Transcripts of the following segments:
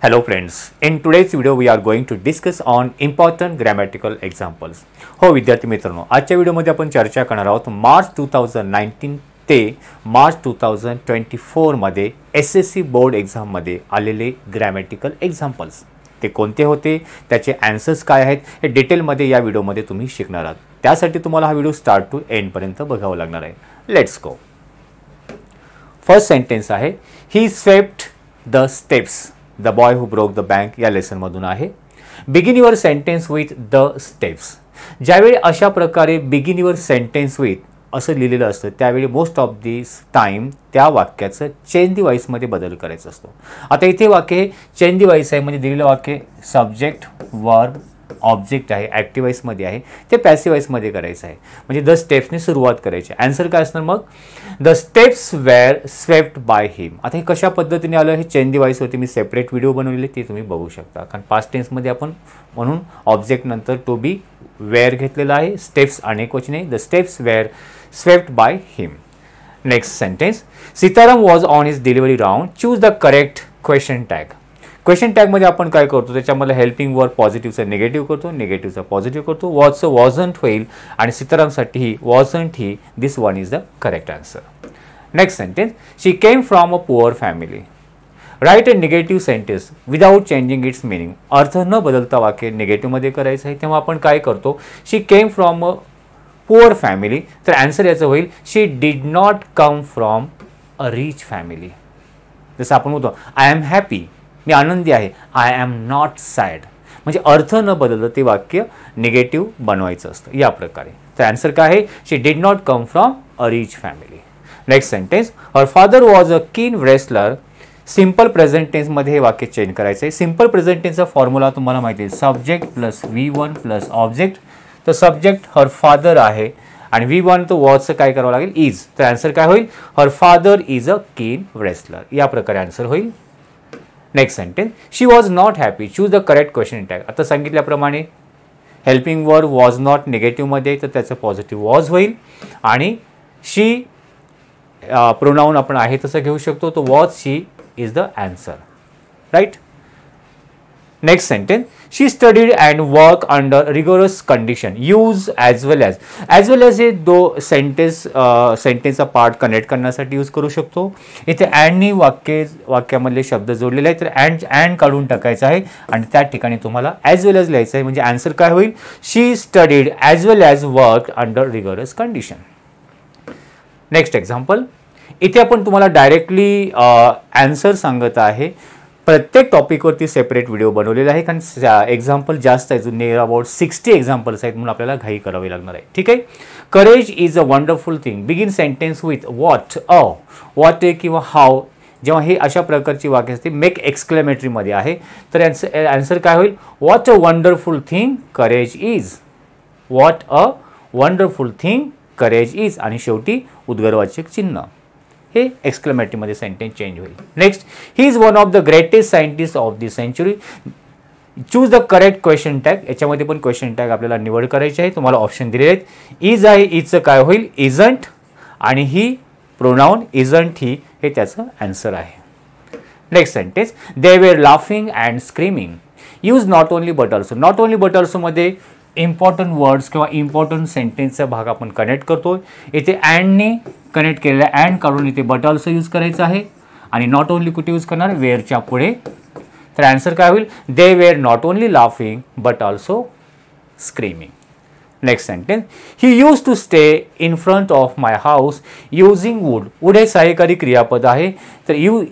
Hello friends, in today's video we are going to discuss on important grammatical examples. हो विद्यार्थी मित्रांनो, आजच्या व्हिडिओमध्ये आपण चर्चा करणार आहोत मार्च 2019 ते मार्च 2024 मध्ये एसएससी बोर्ड एग्जाम मध्ये आलेले ग्रामॅटिकल एग्जाम्पल्स. ते कोणते होते, त्याचे आन्सर्स काय आहेत हे डिटेलमध्ये या व्हिडिओमध्ये तुम्ही शिकणार आहात. त्यासाठी तुम्हाला हा व्हिडिओ स्टार्ट टू एंड पर्यंत बघावा लागणार आहे. Let's go. फर्स्ट सेंटेन्स आहे ही swept the steps. The boy who broke the bank या लेसन मधून आहे. Begin your sentence with the steps. ज्यावेळी अशा प्रकारे बिगिन युअर सेंटेन्स विथ असं लिहिलेलं असतं त्यावेळी मोस्ट ऑफ दिस टाइम त्या वाक्याचं चेंज द व्हॉइसमध्ये बदल करायचा असतो. आता इथे वाक्य हे चेंज द व्हॉइस आहे, म्हणजे दिलेलं वाक्य सब्जेक्ट वर्ब ऑब्जेक्ट आहे, ॲक्टिव्ह व्हॉइसमध्ये आहे, ते पॅसिव्ह व्हॉइसमध्ये करायचं आहे. म्हणजे द स्टेप्सने सुरुवात करायची. आन्सर काय असणार मग? The steps were swept by him. आता हे कशा पद्धतीने आलं हे चेंज द व्हॉइस होते. मी सेपरेट व्हिडिओ बनवलेले ते तुम्ही बघू शकता. कारण पास्ट टेन्समध्ये आपण म्हणून ऑब्जेक्ट नंतर टू बी वेअर घेतलेला आहे. स्टेप्स अनेक वचने. The steps were swept by him. Next sentence. Sitaram was on his delivery round. Choose the correct question tag. Question टॅगमध्ये आपण काय करतो, त्याच्यामध्ये हेल्पिंग वर्ब पॉझिटिव्हचं निगेटिव्ह करतो, निगेटिव्हचं पॉझिटिव्ह करतो. वॉजचं वॉजंट होईल आणि सीतारामसाठी ही वॉजंट ही. This one is the correct answer. Next sentence. She came from a poor family. Write a negative sentence without changing its meaning. अर्थ न बदलता वाक्य निगेटिव्हमध्ये करायचं आहे. तेव्हा आपण काय करतो, she came from a poor family. तर आन्सर याचं होईल she did not come from a rich family. जसं आपण म्हणतो आय एम हॅपी, मी आनंदी आहे. I am not sad. म्हणजे अर्थ न बदलता ते वाक्य निगेटिव्ह बनवायचं असतं या प्रकारे. तर आन्सर काय आहे? She did not come from a rich family. Next sentence. Her father was a keen wrestler. Simple present टेन्समध्ये हे वाक्य चेंज करायचं आहे. सिम्पल प्रेझेंट टेन्सचा फॉर्म्युला तुम्हाला माहिती आहे, subject plus V1 plus object. तर सब्जेक्ट हर फादर आहे आणि V1 तर वॉजचं काय करावं लागेल, इज. तर आन्सर काय होईल? Her father is a keen wrestler. या प्रकारे आन्सर होईल. Next sentence. She was not happy. Choose the correct question tag. आता सांगितल्याप्रमाणे हेल्पिंग वर्ब वॉज नॉट निगेटिव्हमध्ये, तर त्याचं पॉझिटिव्ह वॉज होईल आणि शी प्रोनाऊन आपण आहे तसं घेऊ शकतो. तो was she is the answer. Right. Next sentence. She studied and work under rigorous condition. Use as well as. As well as हे सेंटेन्सचा पार्ट कनेक्ट करण्यासाठी यूज करू शकतो. इथे अँडनी वाक्यामधले शब्द जोडलेले आहेत, तर अँड काढून टाकायचं आहे आणि त्या ठिकाणी तुम्हाला ॲज वेल ॲज लिहायचं आहे. म्हणजे आन्सर काय होईल? She studied as well as work under rigorous condition. Next example. इथे आपण तुम्हाला डायरेक्टली आन्सर सांगत आहे. प्रत्येक टॉपिकवरती सेपरेट व्हिडिओ बनवलेला आहे, कारण एक्झाम्पल जास्त आहे. नियर अबाउट 60 एक्झाम्पल्स आहेत, म्हणून आपल्याला घाई करावी लागणार आहे. ठीक आहे. Courage is a wonderful thing. Begin sentence with what, what किंवा हाऊ. जेव्हा हे अशा प्रकारची वाक्य असते मेक एक्सक्लेमेटरीमध्ये आहे, तर आन्सर काय होईल? What a wonderful thing courage is. What a wonderful thing courage is आणि शेवटी उद्गारवाचक चिन्ह. हे एक्सक्लेमेटरीमध्ये सेंटेन्स चेंज होईल. Next. He is one of the greatest scientist of the century. Choose the correct question tag. याच्यामध्ये पण क्वेश्चन टॅग आपल्याला निवड करायची आहे. तुम्हाला ऑप्शन दिलेले आहेत. इज आहे, इजचं काय होईल? इजंट. आणि ही प्रोनाऊन इजंट ही, हे त्याचं आन्सर आहे. Next sentence. They were laughing and screaming. Use not only but also. Not only but ऑल्सोमध्ये इम्पॉर्टंट वर्ड्स किंवा इम्पॉर्टंट सेंटेन्सचा भाग आपण कनेक्ट करतो. इथे अँडने कनेक्ट केलेला अँड काढून इथे बट ऑल्सो यूज करायचं आहे आणि नॉट ओनली कुठे यूज करणार? वेअरच्या पुढे. तर आन्सर काय होईल? They were not only laughing but also screaming. Next sentence. He use to stay in front of my house using would. Would हे सहाय्यकारी क्रियापद आहे, तर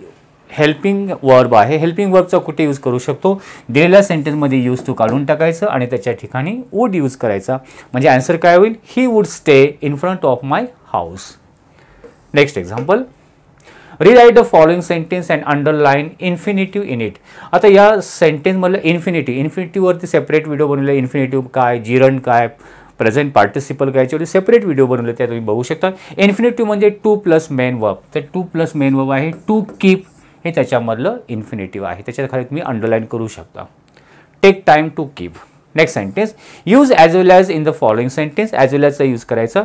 हेल्पिंग वर्ब आहे. हेल्पिंग वर्बचा कुठे यूज करू शकतो? दिलेल्या सेंटेन्समध्ये यूज टू काढून टाकायचं आणि त्याच्या ठिकाणी वूड यूज करायचा. म्हणजे आन्सर काय होईल? He would stay in front of my house. Next example. Rewrite the following sentence and underline infinitive in it. आता या सेंटेन्समधलं इन्फिनिटिव्हवरती सेपरेट व्हिडिओ बनवले. इन्फिनिटिव्ह काय, जिरंड काय, प्रेझेंट पार्टिसिपल काय, याच्यावर सेपरेट व्हिडिओ बनवले, त्या तुम्ही बघू शकता. इन्फिनिटिव्ह म्हणजे टू प्लस मेन वर्ब. तर टू प्लस मेन वर्ब आहे. टू कीप हे त्याच्यामधलं इन्फिनिटिव्ह आहे. त्याच्या खाली तुम्ही अंडरलाईन करू शकता. Take time to keep. Next sentence. Use as well as in the following sentence. As well ॲजचा यूज करायचा.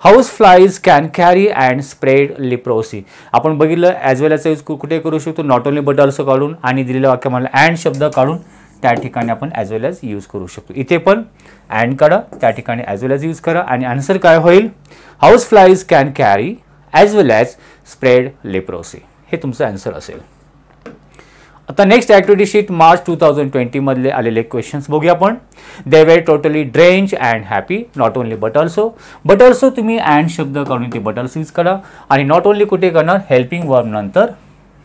House flies can carry and spread leprosy. आपण बघितलं ॲज वेल याचा यूज कुठे करू शकतो, नॉट ओनली बट ऑल्सो काढून आणि दिलेल्या वाक्यामध्ये अँड शब्द काढून त्या ठिकाणी आपण ॲज वेल ॲज यूज करू शकतो. इथे पण अँड काढा, त्या ठिकाणी ॲज वेल ॲज यूज करा आणि आन्सर काय होईल, house flies can carry as well as spread leprosy. हे तुमचं आन्सर असेल. आता नेक्स्ट ॲक्टिव्हिटी शीट मार्च 2020 मधले आलेले क्वेश्चन्स बघूया आपण. They were totally drench and happy, not only but also तुम्ही अँड शब्द काढून ते बट ऑल्सो यूज करा आणि नॉट ओनली कुठे करणार, हेल्पिंग वर्ब नंतर.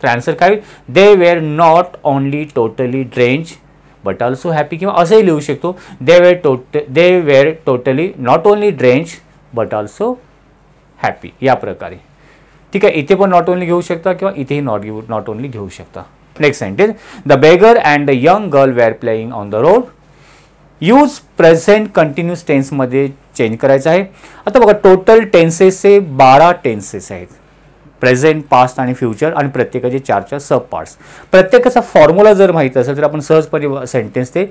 तर आन्सर काय, they were not only totally drench but also happy, किंवा असंही लिहू शकतो they were totally not only drench but also happy, या प्रकारे. ठीक आहे, इथे पण नॉट ओनली घेऊ शकता किंवा इथेही नॉट ओनली घेऊ शकता. Next sentence, the beggar and the young girl were playing on the road. Use present continuous टेन्समध्ये चेंज करायचं आहे. आता बघा टोटल टेन्सेसचे 12 टेन्सेस आहेत, प्रेझेंट, पास्ट आणि फ्युचर, आणि प्रत्येकाचे 4 सब पार्ट्स. प्रत्येकाचा फॉर्म्युला जर माहीत असेल तर आपण सहजपणे सेंटेन्स ते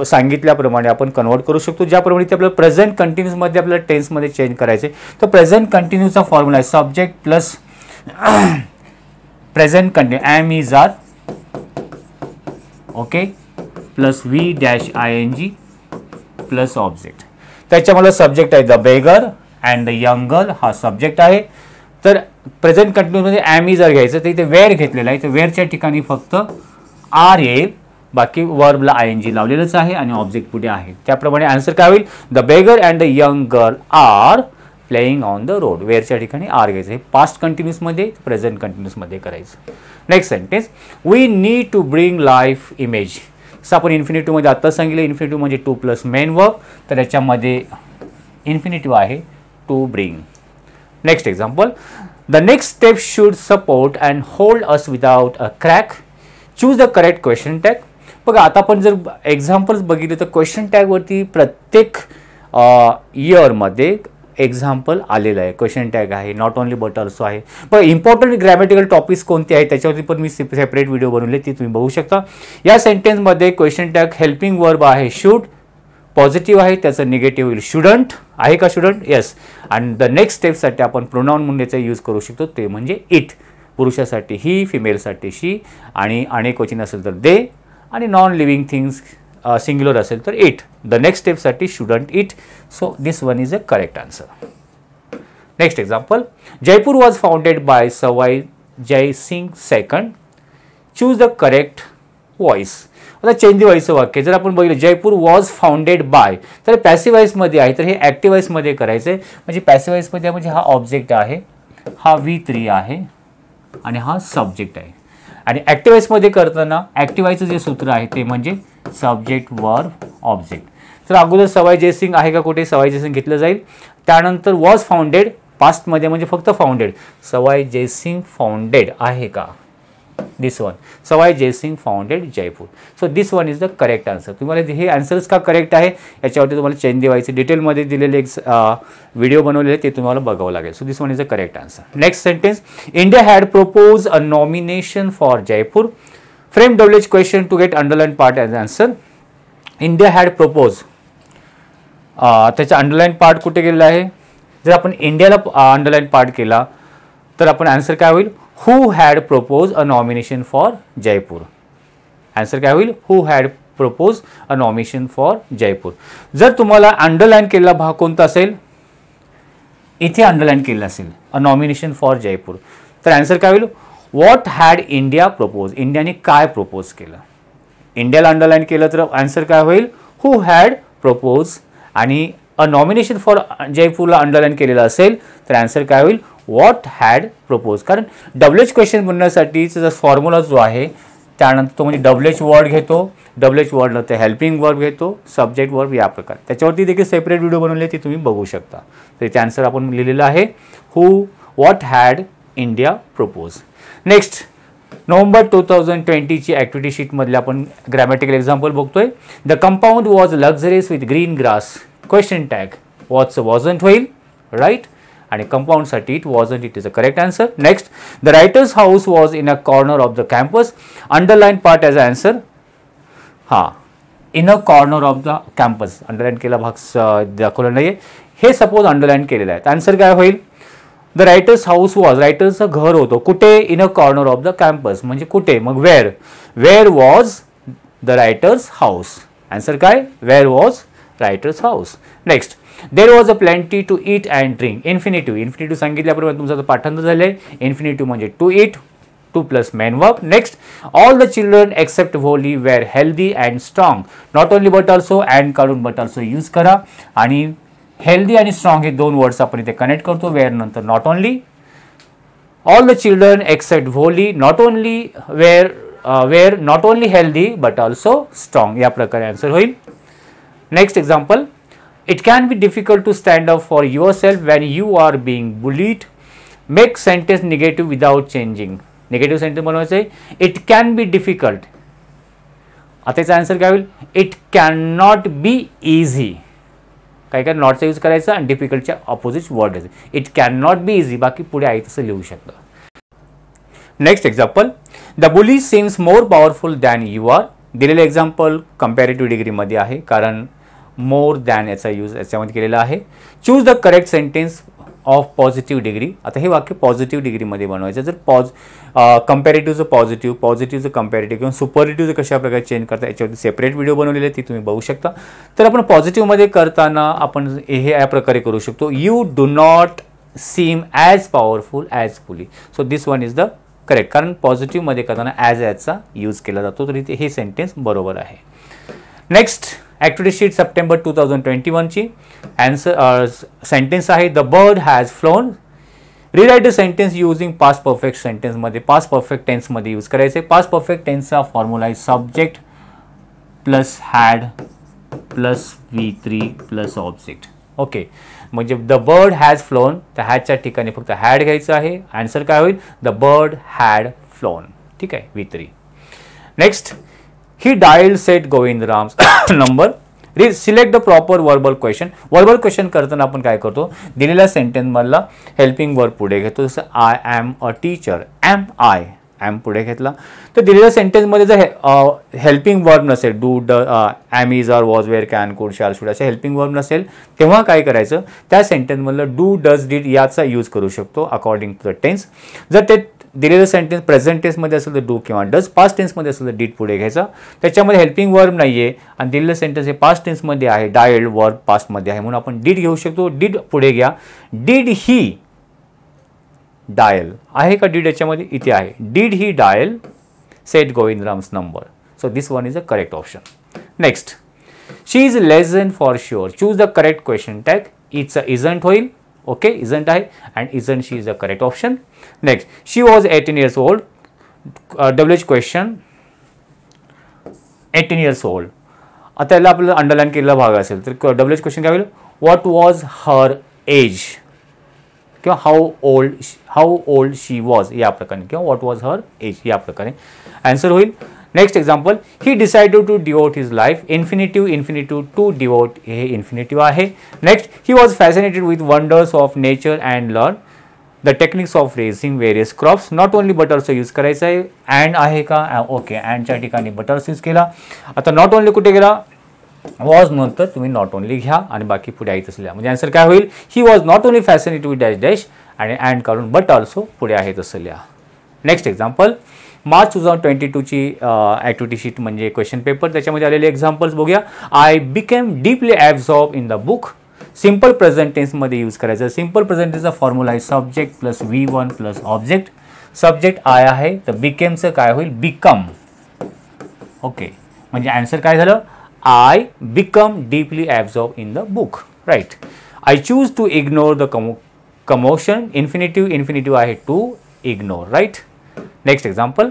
सांगितल्याप्रमाणे आपण कन्वर्ट करू शकतो. ज्याप्रमाणे ते आपल्याला प्रेझेंट कंटिन्यूसमध्ये आपल्याला टेन्समध्ये चेंज करायचे, तर प्रेझेंट कंटिन्यूचा फॉर्म्युला आहे subject plus present continue am is are, okay, plus V dash ING plus object. त्याच्यामध्ये सब्जेक्ट आहे the beggar and the young girl, हा सब्जेक्ट आहे. तर प्रेझेंट कंटिन्यूमध्ये एम इज आर घ्यायचं, तर इथे वेअर घेतलेला आहे, तर वेअरच्या ठिकाणी फक्त आर येईल, बाकी वर्बला ING लावलेलंच आहे आणि ऑब्जेक्ट पुढे आहे. त्याप्रमाणे आन्सर काय होईल, the beggar and the young girl are playing on the road. वेअरच्या ठिकाणी आर घ्यायचं, हे पास्ट कंटिन्यूसमध्ये प्रेझेंट कंटिन्यूसमध्ये करायचं. Next sentence, we need to bring life image. जसं आपण इन्फिनिटिव्हमध्ये आत्ता सांगितलं, इन्फिनिटिव्ह म्हणजे टू प्लस मेन वर्ब, तर याच्यामध्ये इन्फिनिटिव्ह आहे to bring. Next example, the next step should support and hold us without a crack. Choose the correct question tag. बघा आता आपण जर एक्झाम्पल्स बघितले तर क्वेश्चन टॅगवरती प्रत्येक इयरमध्ये एक्झाम्पल आलेलं आहे, क्वेश्चन टॅग आहे, नॉट ओनली बट ऑल्सो आहे. पण इम्पॉर्टंट ग्रॅमॅटिकल टॉपिक्स कोणते आहेत त्याच्यावरती पण मी सेपरेट व्हिडिओ बनवले, ती तुम्ही बघू शकता. या सेंटेन्समध्ये क्वेश्चन टॅग हेल्पिंग वर्ब आहे शूड, पॉझिटिव्ह आहे, त्याचं निगेटिव्ह होईल शुडंट. आहे का शुडंट? येस. आणि द नेक्स्ट स्टेपसाठी आपण प्रोनाउन म्हणून याचा यूज करू शकतो, ते म्हणजे इट. पुरुषासाठी ही, फिमेलसाठी शी, आणि अनेकवचन असेल तर दे, आणि नॉन लिव्हिंग थिंग्स सिंग्युलर असेल तर इट. द नेक्स्ट स्टेपसाठी shouldn't it. So this one is a correct answer. Next example, Jaipur was founded by Sawai Jai Singh second. Choose the correct voice. आता चेंज व्हायचं वाक्य जर आपण बघितलं, जयपूर वॉज फाउंडेड बाय, तर पॅसिव्ह व्हॉइसमध्ये आहे, तर हे ॲक्टिव्ह व्हॉइसमध्ये करायचं आहे. म्हणजे पॅसिव्ह व्हॉइसमध्ये म्हणजे हा ऑब्जेक्ट आहे, हा V3 आहे आणि हा सब्जेक्ट आहे. आणि ॲक्टिव्ह व्हॉइसमध्ये करताना ॲक्टिव्ह व्हॉइसचं जे सूत्र आहे ते म्हणजे सब्जेक्ट वर्ब ऑब्जेक्ट. तर अगोदर सवाई जयसिंग आहे का, कुठे सवाई जयसिंग घेतलं जाईल. त्यानंतर वॉज फाउंडेड, पास्टमध्ये म्हणजे फक्त फाउंडेड, सवाई जयसिंग फाउंडेड आहे का, this one, Sawai Jaisingh founded Jaipur. So this one is the correct answer. तुम्हाला हे आन्सर्स का करेक्ट आहे याच्यावरती तुम्हाला चेंज देवायचे, डिटेलमध्ये दिलेले एक व्हिडिओ बनवलेले ते तुम्हाला बघावं लागेल. So this one is the correct answer. Next sentence, India had propose a nomination for Jaipur. Frame WH question to get underline part as answer. India had propose, त्याचा अंडरलाईन पार्ट कुठे गेलेला आहे. जर आपण इंडियाला अंडरलाईन पार्ट केला तर आपण आन्सर काय होईल, who had propose a nomination for Jaipur. Answer काय होईल, who had propose a nomination for Jaipur. जर तुम्हाला अंडरलाईन केलेला भाग कोणता असेल, इथे अंडरलाईन केलेला असेल अ नॉमिनेशन फॉर जयपूर, तर आन्सर काय होईल, व्हॉट हॅड इंडिया प्रपोज. इंडियाने काय प्रपोज केलं. इंडियाला अंडरलाईन केलं तर आन्सर काय होईल, हू हॅड प्रपोज. आणि अ नॉमिनेशन फॉर जयपूरला अंडरलाईन केलेलं असेल तर आन्सर काय होईल, व्हॉट हॅड प्रपोज. कारण WH क्वेश्चन बनण्यासाठीचा फॉर्म्युला जो आहे त्यानंतर तो म्हणजे WH वर्ड घेतो, WH वर्डला ते हेल्पिंग वर्ब घेतो, सब्जेक्ट वर्ब, या प्रकार. त्याच्यावरती देखील सेपरेट व्हिडिओ बनवले, ते तुम्ही बघू शकता. तर इथे आन्सर आपण लिहिलेलं आहे, who what had India propose. Next, November 2020ची ॲक्टिव्हिटी शीटमधले आपण ग्रॅमॅटिकल एक्झाम्पल बघतोय. The compound was luxurious with green grass. Question tag wasn't होईल, राईट. आणि कंपाऊंडसाठी it wasn't, it is a correct answer. Next, the writer's house was in a corner of the campus. Underline part as a answer. हां, in a corner of the campus. Underline केला भाग दाखवला नाही, हे suppose underline केलेलं आहे. Answer काय होईल? द रायटर्स हाऊस वॉज, रायटर्सचं घर होतं कुठे? In a corner of the campus. म्हणजे कुठे? मग where, where was the writer's house. Answer काय? Where was writer's house. Next, there was a plenty to eat and drink. Infinitive, infinitive सांगितल्याप्रमाणे तुमचं पाठांतर झालं आहे. इन्फिनिटिव्ह म्हणजे to eat, to plus main verb. Next, all the children except wholly were healthy and strong. Not only but also, and काढून but also use करा आणि healthy आणि स्ट्रॉंग हे दोन वर्ड्स आपण इथे कनेक्ट करतो. वेअर नंतर not only. All the children except wholly, not only were not only healthy but also strong. या प्रकारे आन्सर होईल. Next example, it can be difficult to stand up for yourself when you are being bullied. Make sentence negative without changing. Negative sentence बनवायचं आहे. It can be difficult. आता याचा answer काय होईल? It can not be easy. काय काय नॉटचा use करायचा आणि डिफिकल्टच्या ऑपोजिट वर्ड आहे. It can not be easy. बाकी पुढे आहे तसं लिहू शकता. Next example, the bully seems more powerful than you are. दिलेलं एक्झाम्पल कंपॅरेटिव्ह डिग्रीमध्ये आहे कारण मोर दॅन याचा यूज याच्यामध्ये केलेला आहे. Choose the correct sentence of positive degree. आता हे वाक्य पॉझिटिव्ह डिग्रीमध्ये बनवायचं. जर कंपॅरेटिव्हचं पॉझिटिव्ह, पॉझिटिव्हचं कंपॅरेटिव्ह किंवा सुपरलेटिव्हचं कशा प्रकारे चेंज करता याच्यावरती सेपरेट व्हिडिओ बनवलेले आहे, ती तुम्ही बघू शकता. तर आपण पॉझिटिव्हमध्ये करताना आपण हे या प्रकारे करू शकतो. You do not seem as powerful as bully. So this one is the correct, कारण पॉझिटिव्हमध्ये करताना ॲजचा यूज केला जातो. तर इथे हे सेंटेन्स बरोबर आहे. नेक्स्ट ॲक्टिव्हिटी शीट सप्टेंबर 2021ची आन्सर सेंटेन्स आहे, the bird has flown. Rewrite the sentence using past perfect सेंटेन्समध्ये. पास्ट परफेक्ट टेन्समध्ये यूज करायचे. पास्ट परफेक्ट टेन्सचा फॉर्म्युला आहे subject plus had plus V3 plus object. Okay, म्हणजे द बर्ड हॅज फ्लोन, त्या हॅजच्या ठिकाणी फक्त हॅड घ्यायचं आहे. आन्सर काय होईल? The bird had flown. ठीक आहे, V3. Next, he dial set Govindram's number. Select the proper verbal question. Verbal question करताना आपण काय करतो? दिलेल्या सेंटेन्समधला हेल्पिंग वर्ब पुढे घेतो. जसं I am a teacher, am I, am पुढे घेतला. तर दिलेल्या सेंटेन्समध्ये जर हेल्पिंग वर्ब नसेल, डू, ड, am, is, are, was, were, can, could, shall, should असे हेल्पिंग वर्ब नसेल, तेव्हा काय करायचं? त्या सेंटेन्समधलं डू, डज, डिड याचा यूज करू शकतो अकॉर्डिंग टू द टेन्स. जर ते दिलेलं सेंटेन्स प्रेझेंट टेन्समध्ये असेल तर डू किंवा डज, पास्ट टेन्समध्ये असेल तर डीड पुढे घ्यायचा. त्याच्यामध्ये हेल्पिंग वर्ब नाही आहे आणि दिलेलं सेंटेन्स हे पास्ट टेन्समध्ये आहे, डायल्ड वर्ब पास्टमध्ये आहे, म्हणून आपण डीड घेऊ शकतो. डीड पुढे घ्या. डीड ही डायल आहे का? डीड याच्यामध्ये इथे आहे. Did he dial set Govindram's number. So this one is a correct option. Next, she is less than for sure. Choose the correct question tag. It's isn't होईल. Okay, isn't आहे and isn't she is a correct option. Next, she was 18 years old. WH question 18 years old. आता याला आपल्याला underline केलेला भाग असेल तर WH question काय होईल? व्हॉट वॉज हर एज किंवा हाऊ ओल्ड शी वॉज या प्रकारे किंवा व्हॉट वॉज हर एज या प्रकारे आन्सर होईल. Next example, he decided to devote his life. Infinitive to devote हे इन्फिनिटिव्ह आहे. Next, he was fascinated with wonders of nature and learn the techniques of raising various crops. Not only बटर्स use करायचं आहे. And आहे का? Okay, अँडच्या ठिकाणी buttress use केला. आता नॉट ओनली कुठे गेला? वॉज नंतर तुम्ही नॉट ओनली घ्या आणि बाकी पुढे आहे तसं लिहा. म्हणजे आन्सर काय होईल? He was not only fascinated with dash dash आणि अँड काढून बट ऑल्सो पुढे आहे तसं लिहा. नेक्स्ट एक्झाम्पल, मार्च 2022ची ॲक्टिव्हिटी शीट म्हणजे क्वेश्चन पेपर. त्याच्यामध्ये आलेले एक्झाम्पल्स बघूया. I became deeply absorb in the book. Simple present टेन्समध्ये यूज करायचं. सिंपल प्रेझेंट टेन्सचा फॉर्म्युला आहे subject plus V1 plus object. Subject I आहे तर बिकेमचं काय होईल? बिकम. ओके, म्हणजे आन्सर काय झालं? I become deeply absorb in the book. Right. I choose to ignore the commotion. Infinitive आहे to ignore. Right. Next example,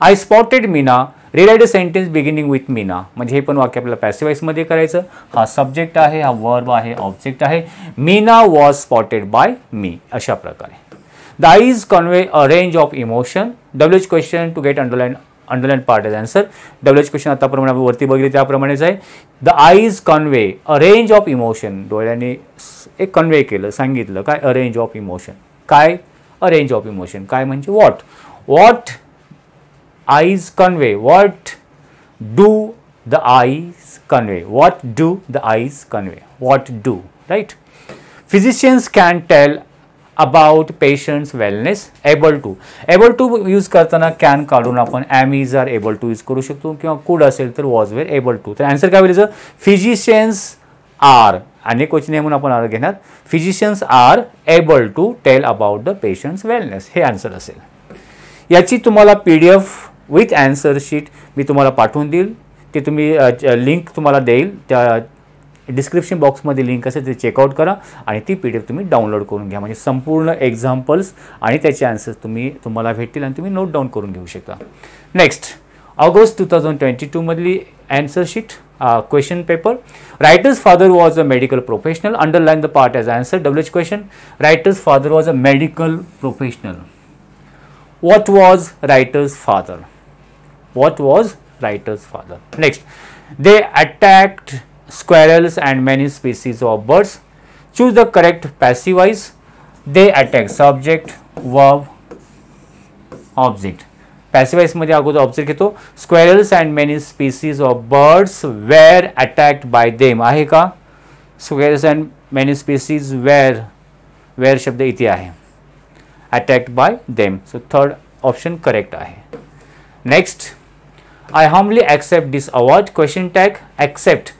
I spotted Meena. Rewrite a sentence beginning with Meena. म्हणजे हे पण वाक्य आपल्याला पॅसिव्ह वॉइसमध्ये करायचं. हा सब्जेक्ट आहे, हा वर्ब आहे, ऑब्जेक्ट आहे. Meena was spotted by me अशा प्रकारे. The eyes convey a range of emotion. WH question to get underline part is answer. WH question आताप्रमाणे आपण वरती बघितले त्याप्रमाणेच आहे. The eyes convey a range of emotion. डोळ्याने एक कन्वे केलं, सांगितलं काय? A range of emotion. काय? A range of emotion. काय म्हणजे what? What eyes convey. What do the eyes convey, what do the eyes convey, what do, right? Physicians can tell about patient's wellness, able to use करताना can काढून आपण am is are able to use करू शकतो किंवा could असेल तर was were able to. तर answer काय होईल? फिजिशियन्स आर, अनेक क्वेश्चन म्हणून आपण आर घेणार, physicians are able to tell about the patients wellness, हे आन्सर असेल. याची तुम्हाला PDF विथ आन्सर शीट मी तुम्हाला पाठवून देईल, ते तुम्ही लिंक तुम्हाला देईल, त्या डिस्क्रिप्शन बॉक्समध्ये लिंक असेल ते चेकआउट करा आणि ती PDF तुम्ही डाउनलोड करून घ्या, म्हणजे संपूर्ण एक्झाम्पल्स आणि त्याचे आन्सर्स तुम्हाला भेटतील आणि तुम्ही नोट डाऊन करून घेऊ शकता. नेक्स्ट, ऑगस्ट 2022 मधली answer sheet, question paper. Writer's father was a medical professional, underline the part as answer. WH question, writer's father was a medical professional. What was writer's father? What was writer's father? Next, they attacked squirrels and many species of birds. Choose the correct passive voice. They attack, subject, verb, object. Passive voice मध्ये अगोदर object घेतो. Squirrels and many species of birds were attacked by them. आहे का? Squirrels and many species were शब्द इथे आहे. Attacked by them. So third option correct आहे. Next, I humbly accept this award. Question tag, accept.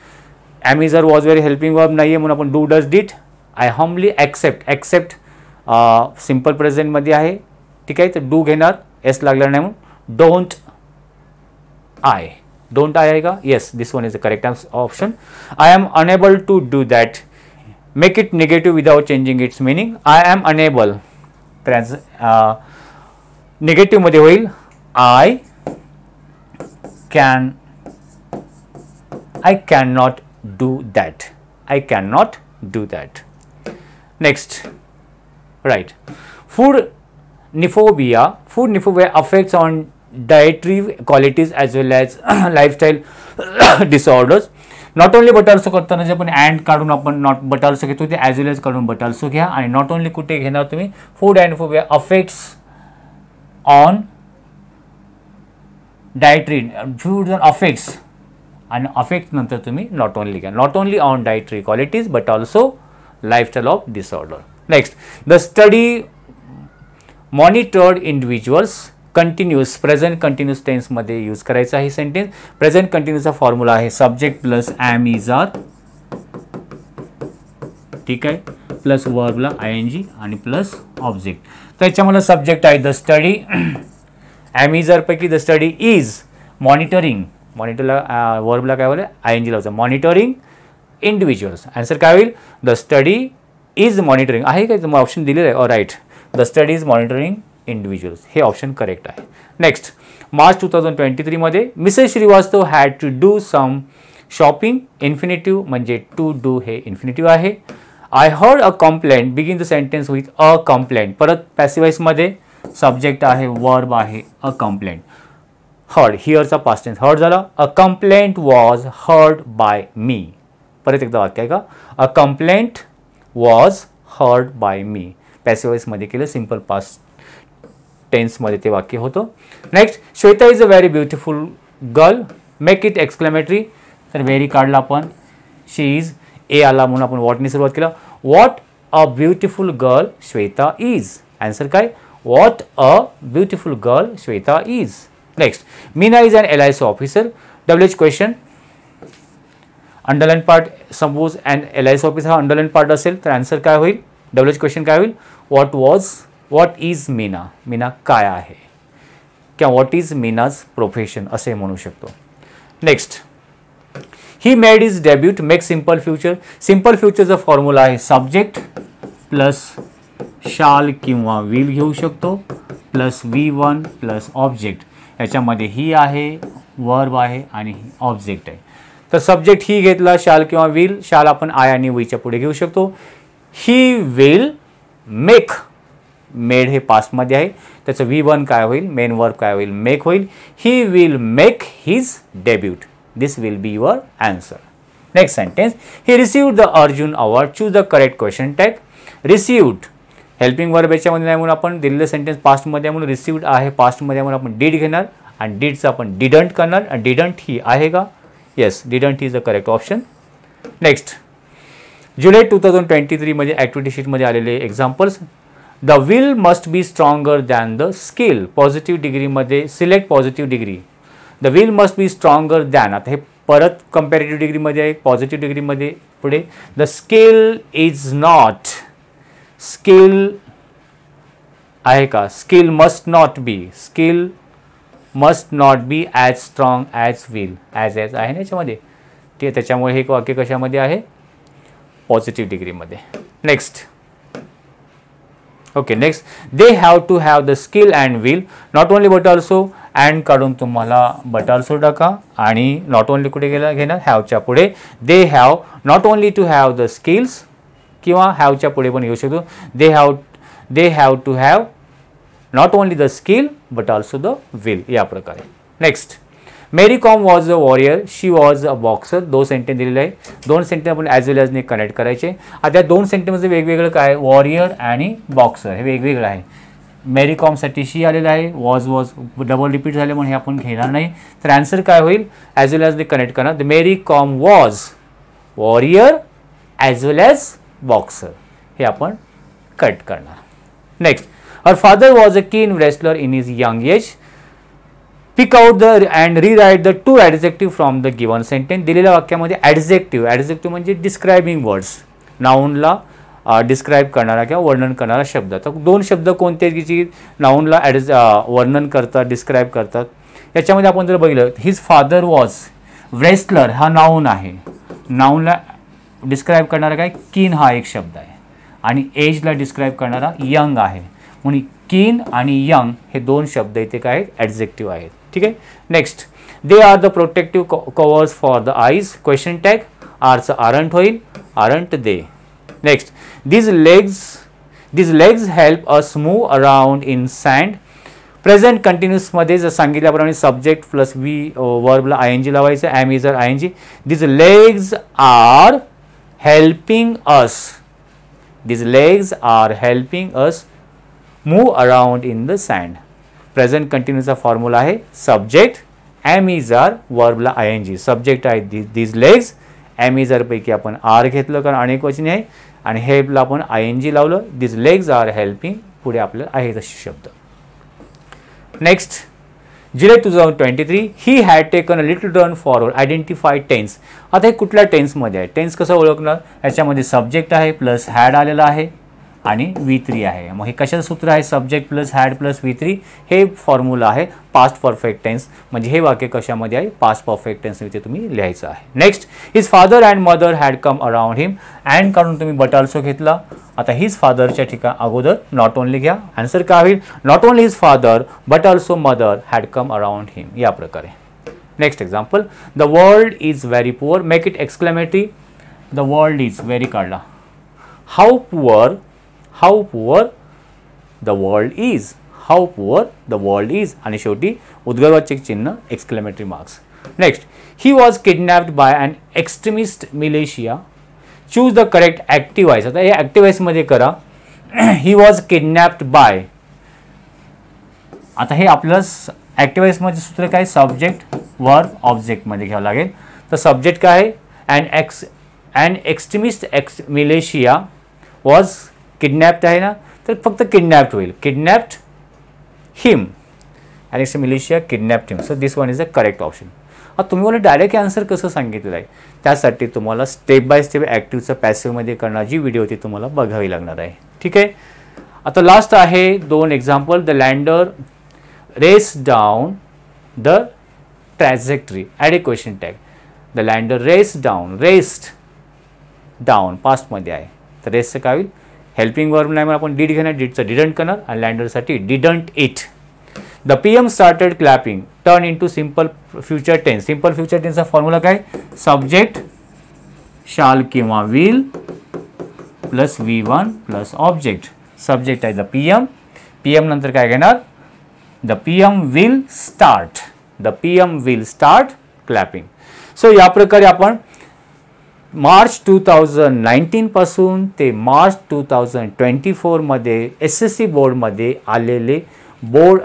Am is or was very helping verb नाही आहे म्हणून आपण do does did. I humbly accept. Accept simple present मध्ये आहे, ठीक आहे. तर do घेणार, s लागणार नाही म्हणून don't I आहे का? Yes, this one is the correct option. I am unable to do that. Make it negative without changing its meaning. I am unable. Negative मध्ये होईल I cannot do that. I cannot do that. Next, right. Food nephobia affects on dietary qualities as well as lifestyle disorders. Not only but also करताना जे आपण and काढून आपण not but also घेतो ते as well as काढून but also घ्या. आणि नॉट ओनली कुठे घेणार तुम्ही, food and phobia affects on dietary, food affects आणि अफेक्ट नंतर तुम्ही नॉट ओनली घ्या. Not only on dietary qualities but also lifestyle of disorder. Next, the study monitored individuals. Continuous, present continuous tense मध्ये use करायचा आहे sentence. Present कंटिन्यूसचा formula आहे subject plus am is are, ठीक आहे, प्लस वर्बला ING आणि प्लस ऑब्जेक्ट. त्याच्यामध्ये सब्जेक्ट आहे the study, am is are पैकी द स्टडी इज मॉनिटरिंग, मॉनिटरला वर्बला काय बोलले ING लावचं, मॉनिटरिंग इंडिव्हिज्युअल्स. आन्सर काय होईल, द स्टडी इज मॉनिटरिंग आहे काय, तुम्हाला ऑप्शन दिलेलं आहे. Right, the study is monitoring individuals, हे ऑप्शन करेक्ट आहे. नेक्स्ट, मार्च 2023 मध्ये Mrs Shrivastava had to do some shopping. Infinitive म्हणजे टू डू हे इन्फिनिटिव्ह आहे. I heard a complaint, begin the sentence with a complaint. परत passive voice मध्ये subject आहे, verb आहे, अ कंप्लेंट. हर्ड, हिअरचा पास्ट टेन्स हर्ड झाला. A complaint was heard by me. परत एकदा वाक्य आहे का, अ complaint was heard by me. Passive voice मध्ये केलं, सिंपल पास्ट टेन्स मध्ये ते वाक्य होतं. Next, Shweta is a very beautiful girl. Make it exclamatory. तर व्हेरी काढला आपण, शी इज ए आला म्हणून आपण वॉटनी सुरुवात केला. What a beautiful girl Shweta is. Answer काय, what a beautiful girl Shweta is. Next, Meena is an LIC officer. WH question, underline part, suppose and LIC officer हा अंडरलाइन पार्ट असेल तर आन्सर काय होईल, WH क्वेश्चन काय होईल, व्हॉट इज मीना. मीना काय आहे किंवा व्हॉट इज मीनाज प्रोफेशन असे म्हणू शकतो. Next, he made is debut. Make simple future. Simple फ्युचरचा फॉर्म्युला आहे सब्जेक्ट प्लस शाल किंवा विल घेऊ शकतो प्लस V1 प्लस ऑब्जेक्ट. याच्यामध्ये ही आहे, वर्ब आहे आणि ऑब्जेक्ट आहे. तर सब्जेक्ट ही घेतला, शाल किंवा विल. शाल आपण आय आणि वीच्या पुढे घेऊ शकतो. ही विल मेक, मेड हे पास्टमध्ये आहे, त्याचं V1 काय होईल, मेन वर्ब काय होईल, मेक होईल. He will make his debut. This will be your answer. Next sentence, he received the Arjun award. Choose the correct question tag. Received helping verb याच्यामध्ये नाही म्हणून आपण दिलेलं सेंटेन्स पास्टमध्ये म्हणून रिसीव्ड आहे, पास्टमध्ये म्हणून आपण डीड घेणार आणि डिडचं आपण डिडंट करणार. आणि डिडंट ही आहे का? Yes, didn't is the correct option. Next, जुलै 2023 मध्ये ॲक्टिव्हिटी शीटमध्ये आलेले examples. The will must be stronger than the skill. Positive डिग्रीमध्ये select positive degree. The will must be stronger than, आता हे परत कंपॅरेटिव्ह डिग्रीमध्ये आहे, पॉझिटिव्ह डिग्रीमध्ये पुढे. The skill is not, skill आहे का? Skill must not be, skill must not be as strong as will. As आहे ना याच्यामध्ये, ठीक आहे. त्याच्यामुळे हे वाक्य कशामध्ये आहे? पॉझिटिव्ह डिग्रीमध्ये. Next, okay. Next, they have to have the skill and will, not only but also. And काढून तुम्हाला बट ऑल्सो टाका आणि नॉट ओनली कुठे गेला घेणार? हॅवच्या पुढे. They have not only to have the skills, किंवा हॅवच्या पुढे पण घेऊ शकतो. They have to have not only the skill but also the will, या प्रकारे. Next, Mary Kom was a warrior, she was a boxer. 2 sentence दिलेले आहे. 2 सेंटेन्स आपण ॲज वेल ॲजने कनेक्ट करायचे. आता 2 सेंटेन्समध्ये वेगवेगळं काय? वॉरियर आणि बॉक्सर हे वेगवेगळं आहे. मेरी कॉमसाठी शी आलेलं आहे, वॉज डबल रिपीट झाले म्हणून हे आपण घेणार नाही. तर आन्सर काय होईल? ॲज वेल ॲजने कनेक्ट करणार. The Mary Kom was warrior as well as boxer, हे आपण कट करणार. Next, her father was a keen wrestler in his young age. Pick out the and rewrite the 2 adjective from the given sentence. दिलेल्या वाक्यामध्ये adjective म्हणजे describing words, नाऊनला describe करणारा किंवा वर्णन करणारा शब्द. तर 2 शब्द कोणते की नाऊनला वर्णन करतात, डिस्क्राईब करतात. याच्यामध्ये आपण जर बघितलं, हिज फादर वॉज रेसलर, हा नाऊन आहे. नाऊनला डिस्क्राईब करणारा काय? कीन हा एक शब्द आहे. आणि एजला डिस्क्राईब करणारा यंग आहे. म्हणून कीन आणि यंग हे 2 शब्द इथे काय आहेत? ॲडजेक्टिव्ह आहेत. ठीक आहे. Next, they are the protective covers for the eyes. Question tag. आरचं आरंट होईल, aren't they. Next, these legs help us move around in sand. Present continuous मध्ये जर सांगितल्याप्रमाणे सब्जेक्ट प्लस वी वर्बला आयएनजी लावायचं. Am is are ING. these legs are helping us. these legs are helping us move around in the sand. Present कंटिन्यूचा formula आहे subject, am is are, वर्बला ING. Subject आहे these legs. Am is are पैकी आपण R घेतलं कारण अनेक वचनी आहे, आणि हेल्पला आपण आयएनजी लावलं. दिस लेग्स आर हेल्पिंग, पुढे आपल्याला आहे तसे शब्द. Next, July 2023 he had taken a little turn forward. Identify tense. आता हे कुठल्या टेन्समध्ये आहे? टेन्स कसं ओळखणार? याच्यामध्ये सब्जेक्ट आहे प्लस हॅड आलेला आहे आणि V3 आहे. मग हे कशाचं सूत्र आहे? Subject plus had plus V3 हे फॉर्म्युला आहे पास्ट परफेक्ट टेन्स. म्हणजे हे वाक्य कशामध्ये आहे? पास्ट परफेक्ट टेन्स इथे तुम्ही लिहायचं आहे. Next, his father and mother had come around him. And काढून तुम्ही बट ऑल्सो घेतला. आता हिज फादरच्या ठिकाणी अगोदर नॉट ओनली घ्या. आन्सर काय होईल? Not only his father but also mother had come around him, या प्रकारे. Next example, the world is very poor. Make it exclamatory. The world is very काढला. How poor the world is. how poor the world is. आणि शेवटी उद्गारवाचक चिन्ह exclamatory marks. Next, he was kidnapped by an extremist militia. choose the correct active voice. आता हे active व्हॉइसमध्ये करा. he was kidnapped by. आता हे आपलं ॲक्टिव्ह व्हॉइसमध्ये सूत्र काय? सब्जेक्ट वर्ब ऑब्जेक्टमध्ये घ्यावं लागेल. तर सब्जेक्ट काय आहे? an extremist militia was किडनॅप्ड आहे ना, तर फक्त किडनॅप्ड होईल. किडनॅप्ड हिम आणि militia kidnapped him. So this one is the correct option. आता तुम्ही मला डायरेक्ट आन्सर कसं सांगितलेलं आहे? त्यासाठी तुम्हाला स्टेप बाय स्टेप ॲक्टिव्हचं पॅसिव्हमध्ये करण्याची व्हिडिओ होती तुम्हाला बघावी लागणार आहे. ठीक आहे. आता लास्ट आहे 2 example. The lander race down the trajectory. Add a question tag. The lander race down पास्टमध्ये आहे. तर रेसचं काय होईल? हेल्पिंग वर्ब नाही म्हणून आपण डीड घेणार. डीडचं डिडंट करणार आणि लँडरसाठी didn't it. The PM started clapping. Turn into simple future tense. Simple future टेन्सचा फॉर्म्युला काय? सब्जेक्ट शाल किंवा will plus V1 plus object. Subject आहे द PM नंतर काय घेणार? The PM will start clapping. So या प्रकारे आपण मार्च 2019 पासून ते मार्च 2024 मध्ये SSC बोर्डमध्ये आलेले बोर्ड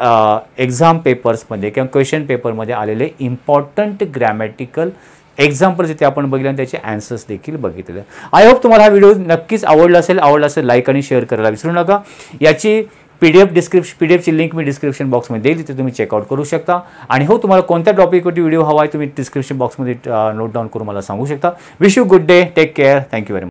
एक्झाम पेपर्समध्ये किंवा क्वेश्चन पेपरमध्ये आलेले इम्पॉर्टंट ग्रॅमॅटिकल एक्झाम्पल्स इथे आपण बघितले आणि त्याचे आन्सर्स देखील बघितले. आय होप तुम्हाला हा व्हिडिओ नक्कीच आवडला असेल लाईक आणि शेअर करायला विसरू नका. याची पीडीएफची लिंक मी डिस्क्रिप्शन बॉक्समध्ये देईल, तिथे तुम्ही चेकआउट करू शकता. आणि हो, तुम्हाला कोणत्या टॉपिकवरती व्हिडिओ हवा आहे तुम्ही डिस्क्रिप्शन बॉक्समध्ये नोट डाऊन करून मला सांगू शकता. Wish you good day, take care, thank you very much.